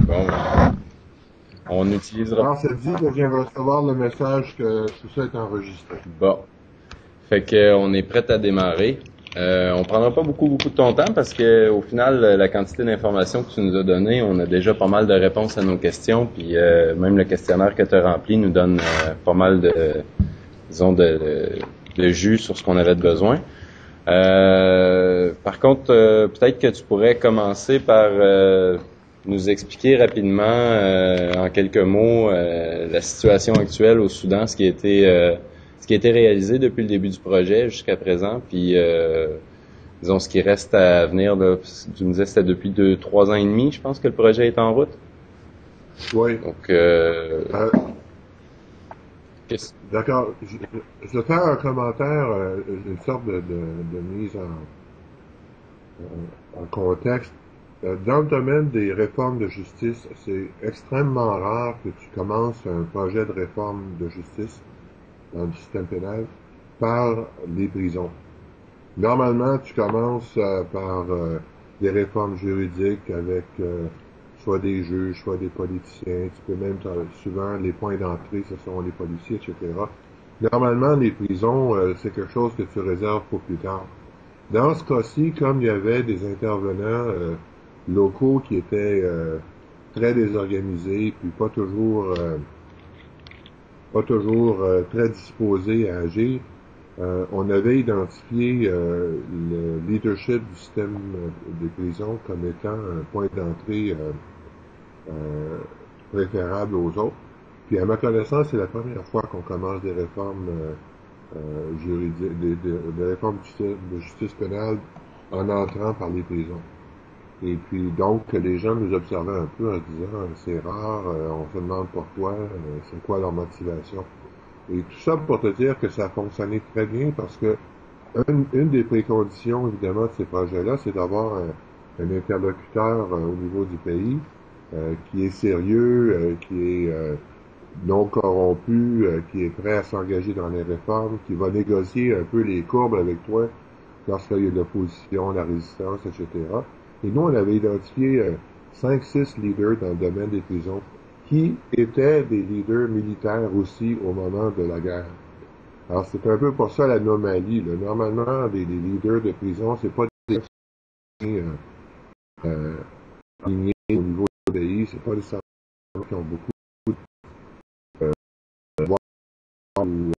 Bon, on utilisera Alors, ça dit que je viens de recevoir le message que tout ça est enregistré. pas. Fait que on est prêt à démarrer. On prendra pas beaucoup de ton temps parce que au final, la quantité d'informations que tu nous as données, on a déjà pas mal de réponses à nos questions, puis même le questionnaire que tu as rempli nous donne pas mal disons, de jus sur ce qu'on avait de besoin. Par contre, peut-être que tu pourrais commencer par nous expliquer rapidement, en quelques mots, la situation actuelle au Soudan, ce qui a été réalisé depuis le début du projet jusqu'à présent, puis disons ce qui reste à venir. Là, tu me disais que c'était depuis 3 ans et demi, je pense que le projet est en route. Oui. Donc, Euh, d'accord. Je vais faire un commentaire, une sorte de mise en contexte. Dans le domaine des réformes de justice, c'est extrêmement rare que tu commences un projet de réforme de justice dans le système pénal par les prisons. Normalement, tu commences par des réformes juridiques avec soit des juges, soit des politiciens. Tu peux même, souvent, les points d'entrée, ce sont les policiers, etc. Normalement, les prisons, c'est quelque chose que tu réserves pour plus tard. Dans ce cas-ci, comme il y avait des intervenants locaux qui étaient très désorganisés, puis pas toujours très disposés à agir, on avait identifié le leadership du système des prisons comme étant un point d'entrée euh, préférable aux autres. Puis à ma connaissance, c'est la première fois qu'on commence des réformes juridiques, des réformes de justice pénale en entrant par les prisons. Et puis donc, les gens nous observaient un peu en se disant, c'est rare, on se demande pourquoi, c'est quoi leur motivation. Et tout ça pour te dire que ça a fonctionné très bien parce que une des préconditions, évidemment, de ces projets-là, c'est d'avoir un interlocuteur au niveau du pays qui est sérieux, qui est non corrompu, qui est prêt à s'engager dans les réformes, qui va négocier un peu les courbes avec toi lorsqu'il y a de l'opposition, la résistance, etc. Et nous, on avait identifié 5-6 leaders dans le domaine des prisons qui étaient des leaders militaires aussi au moment de la guerre. Alors, c'est un peu pour ça l'anomalie. Là. Normalement, les leaders de prison, c'est pas des euh, alignés au niveau du pays, c'est pas des gens qui ont beaucoup de pouvoir ou